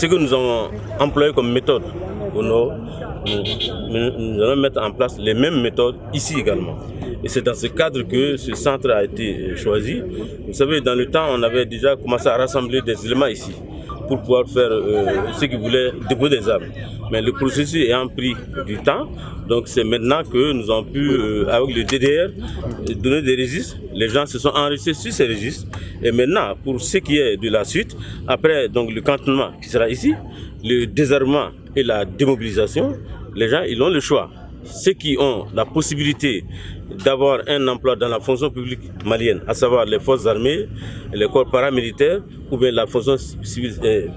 ce que nous avons employé comme méthode au Nord, nous allons mettre en place les mêmes méthodes ici également. Et c'est dans ce cadre que ce centre a été choisi. Vous savez, dans le temps, on avait déjà commencé à rassembler des éléments ici pour pouvoir faire ce qu'ils voulaient déposer des armes. Mais le processus ayant pris du temps, donc c'est maintenant que nous avons pu, avec le DDR, donner des registres. Les gens se sont enregistrés sur ces registres. Et maintenant, pour ce qui est de la suite, après donc, le cantonnement qui sera ici, le désarmement et la démobilisation, les gens ils ont le choix. Ceux qui ont la possibilité d'avoir un emploi dans la fonction publique malienne, à savoir les forces armées, les corps paramilitaires ou bien la fonction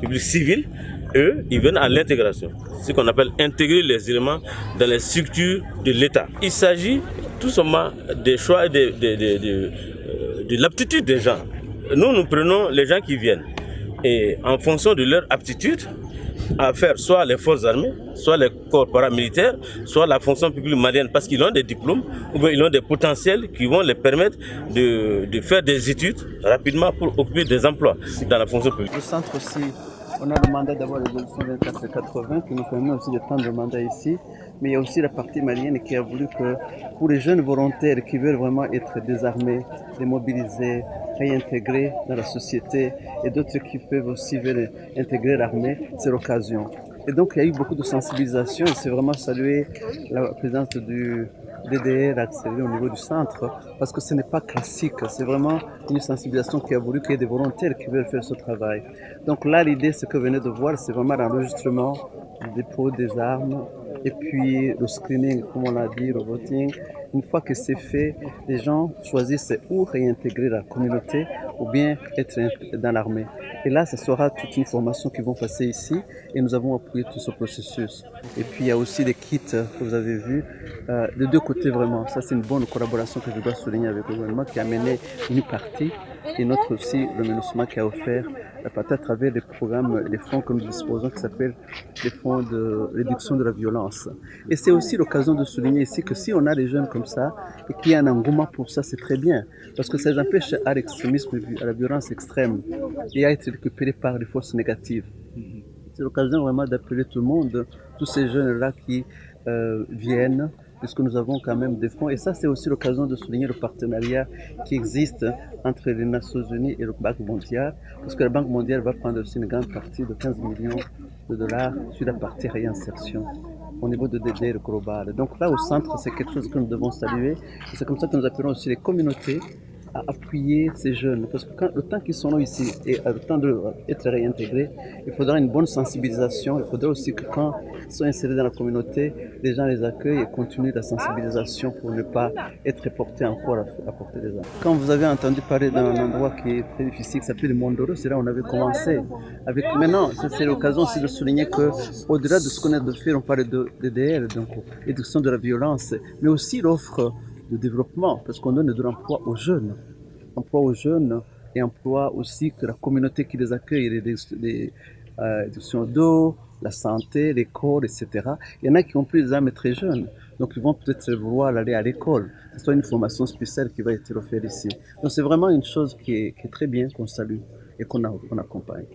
publique civile, eux, ils viennent à l'intégration. Ce qu'on appelle intégrer les éléments dans les structures de l'État. Il s'agit tout simplement des choix et de l'aptitude des gens. Nous prenons les gens qui viennent et en fonction de leur aptitude, à faire soit les forces armées, soit les corps paramilitaires, soit la fonction publique malienne, parce qu'ils ont des diplômes ou bien ils ont des potentiels qui vont les permettre de faire des études rapidement pour occuper des emplois dans la fonction publique. Le centre aussi, on a le mandat d'avoir les élections 24-80 qui nous permet aussi de prendre le mandat ici, mais il y a aussi la partie malienne qui a voulu que pour les jeunes volontaires qui veulent vraiment être désarmés, démobilisés, réintégrés dans la société et d'autres qui peuvent aussi veulent intégrer l'armée, c'est l'occasion. Et donc il y a eu beaucoup de sensibilisation et c'est vraiment saluer la présence du DDR accéléré au niveau du centre parce que ce n'est pas classique, c'est vraiment une sensibilisation qui a voulu qu'il y ait des volontaires qui veulent faire ce travail. Donc là l'idée, ce que vous venez de voir, c'est vraiment l'enregistrement du dépôt des armes et puis le screening, comme on l'a dit, le voting. Une fois que c'est fait, les gens choisissent ou réintégrer la communauté ou bien être dans l'armée. Et là, ce sera toute une formation qu'ils vont passer ici et nous avons appuyé tout ce processus. Et puis, il y a aussi des kits que vous avez vus de deux côtés vraiment. Ça, c'est une bonne collaboration que je dois souligner avec le gouvernement qui a mené une partie et notre aussi, le MINUSMA qui a offert la partie à travers les programmes, les fonds que nous disposons qui s'appellent les fonds de réduction de la violence. Et c'est aussi l'occasion de souligner ici que si on a des jeunes comme ça et qu'il y a un engouement pour ça, c'est très bien. Parce que ça empêche à l'extrémisme, à la violence extrême et à être récupéré par les forces négatives. C'est l'occasion vraiment d'appeler tout le monde, tous ces jeunes-là qui viennent, puisque nous avons quand même des fonds. Et ça, c'est aussi l'occasion de souligner le partenariat qui existe entre les Nations Unies et la Banque mondiale, parce que la Banque mondiale va prendre aussi une grande partie de 15 millions de dollars sur la partie réinsertion au niveau de DDR global. Donc là, au centre, c'est quelque chose que nous devons saluer. Et c'est comme ça que nous appelons aussi les communautés à appuyer ces jeunes. Parce que le temps qu'ils sont là ici et le temps d'être réintégrés, il faudra une bonne sensibilisation. Il faudra aussi que quand ils sont insérés dans la communauté, les gens les accueillent et continuent la sensibilisation pour ne pas être portés encore à porter des armes. Quand vous avez entendu parler d'un endroit qui est très difficile, qui s'appelle le Mondoro, c'est là où on avait commencé. Maintenant, c'est l'occasion aussi de souligner qu'au-delà de ce qu'on a de faire, on parle de DDR, donc réduction de la violence, mais aussi l'offre de développement, parce qu'on donne de l'emploi aux jeunes. Emploi aux jeunes et emploi aussi que la communauté qui les accueille, les éducations d'eau, la santé, l'école, etc. Il y en a qui ont pris des armes très jeunes, donc ils vont peut-être vouloir aller à l'école. C'est une formation spéciale qui va être offerte ici. Donc c'est vraiment une chose qui est très bien, qu'on salue et qu'on accompagne.